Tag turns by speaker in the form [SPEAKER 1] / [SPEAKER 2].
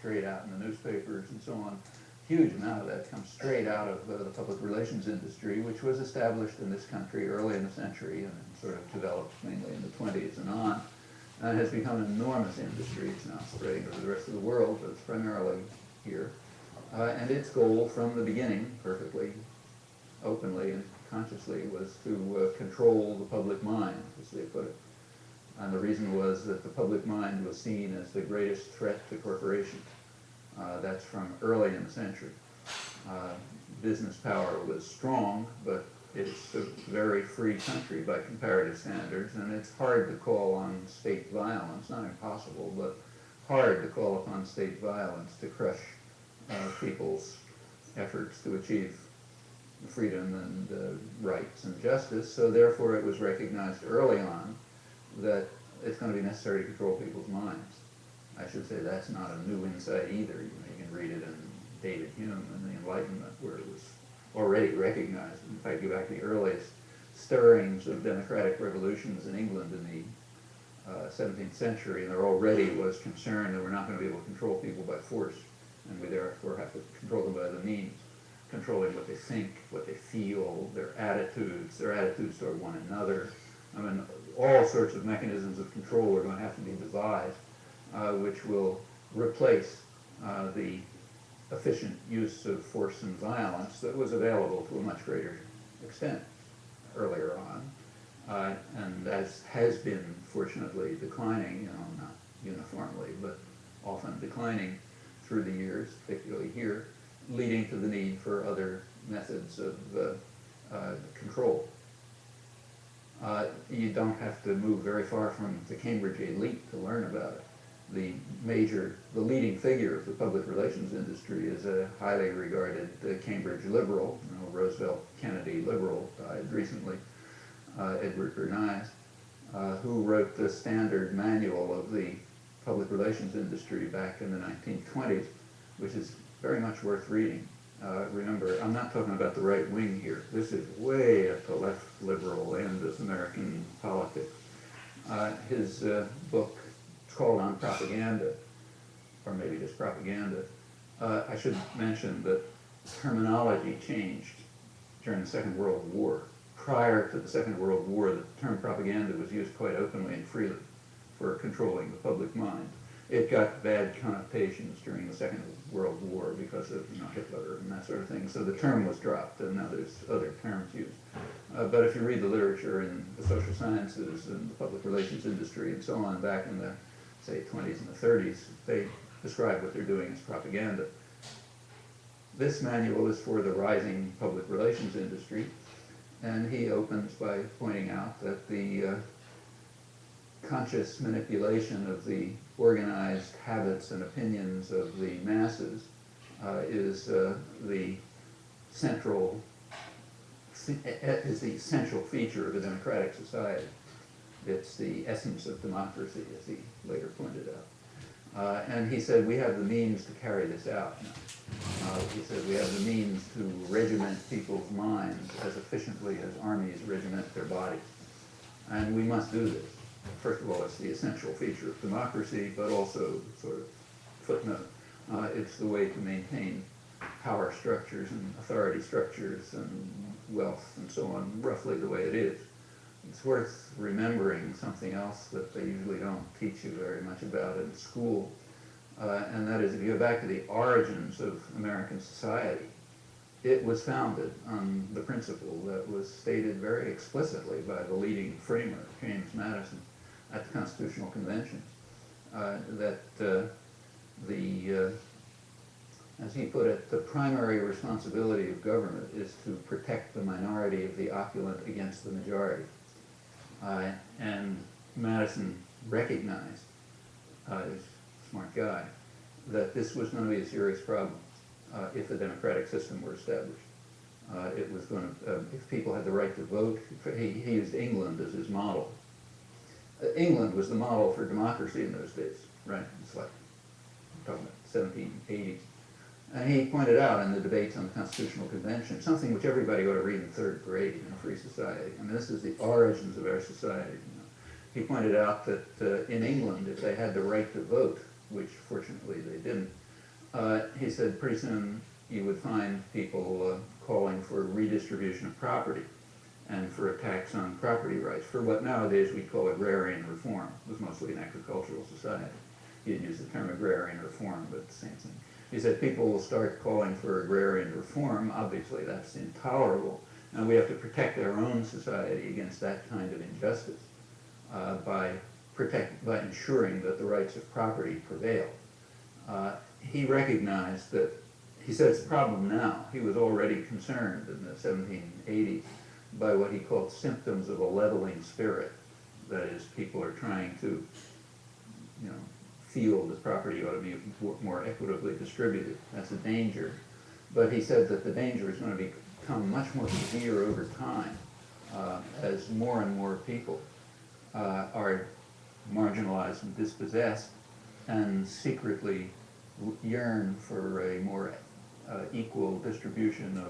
[SPEAKER 1] straight out in the newspapers and so on. Huge amount of that comes straight out of the public relations industry, which was established in this country early in the century and sort of developed mainly in the 20s and on, and has become an enormous industry. It's now spreading over the rest of the world, but it's primarily here. And its goal from the beginning, perfectly openly and consciously, was to control the public mind, as they put it. And the reason was that the public mind was seen as the greatest threat to corporations. That's from early in the century. Business power was strong, but it's a very free country by comparative standards, and it's hard to call on state violence, not impossible, but hard to call upon state violence to crush people's efforts to achieve freedom and rights and justice. So therefore it was recognized early on that it's going to be necessary to control people's minds. I should say that's not a new insight either. You can read it in David Hume and the Enlightenment, where it was already recognized. In fact, go back to the earliest stirrings of democratic revolutions in England in the 17th century, and there already was concern that we're not going to be able to control people by force, and we therefore have to control them by the means, controlling what they think, what they feel, their attitudes toward one another. I mean, all sorts of mechanisms of control are going to have to be devised, which will replace the efficient use of force and violence that was available to a much greater extent earlier on, and as has been fortunately declining, not uniformly, but often declining through the years, particularly here, leading to the need for other methods of control. You don't have to move very far from the Cambridge elite to learn about it. The leading figure of the public relations industry is a highly regarded Cambridge liberal, Roosevelt Kennedy liberal, died recently, Edward Bernays, who wrote the standard manual of the public relations industry back in the 1920s, which is very much worth reading. Remember, I'm not talking about the right wing here. This is way at the left liberal end of American politics. His book, it's called On Propaganda, or maybe just Propaganda. I should mention that terminology changed during the Second World War. Prior to the Second World War, the term propaganda was used quite openly and freely for controlling the public mind. It got bad connotations during the Second World War because of Hitler and that sort of thing. So the term was dropped, and now there's other terms used. But if you read the literature in the social sciences and the public relations industry and so on, back in the, say, 20s and the 30s, they describe what they're doing as propaganda. This manual is for the rising public relations industry, and he opens by pointing out that the conscious manipulation of the organized habits and opinions of the masses is the central feature of a democratic society. It's the essence of democracy, as he later pointed out. And he said, we have the means to carry this out now. He said, we have the means to regiment people's minds as efficiently as armies regiment their bodies. And we must do this. First of all, it's the essential feature of democracy, but also, sort of footnote, it's the way to maintain power structures and authority structures and wealth and so on, roughly the way it is. It's worth remembering something else that they usually don't teach you very much about in school, and that is, if you go back to the origins of American society, it was founded on the principle that was stated very explicitly by the leading framer, James Madison, at the Constitutional Convention, that as he put it, the primary responsibility of government is to protect the minority of the opulent against the majority. And Madison recognized, he's a smart guy, that this was going to be a serious problem if a democratic system were established. It was going to, if people had the right to vote, he used England as his model. England was the model for democracy in those days, right? It's like, I'm talking about 1780s. And he pointed out in the debates on the Constitutional Convention, something which everybody ought to read in third grade in a free society. I mean, this is the origins of our society. He pointed out that in England, if they had the right to vote, which fortunately they didn't, he said pretty soon you would find people calling for redistribution of property and for a tax on property rights, for what nowadays we call agrarian reform. It was mostly an agricultural society. He had used the term agrarian reform, but it's the same thing. He said people will start calling for agrarian reform. Obviously that's intolerable, and we have to protect our own society against that kind of injustice by ensuring that the rights of property prevail. He recognized that, he said it's a problem now. He was already concerned in the 1780s by what he called symptoms of a leveling spirit. That is, people are trying to, feel that property ought to be more equitably distributed. That's a danger. But he said that the danger is going to become much more severe over time as more and more people are marginalized and dispossessed and secretly yearn for a more equal distribution of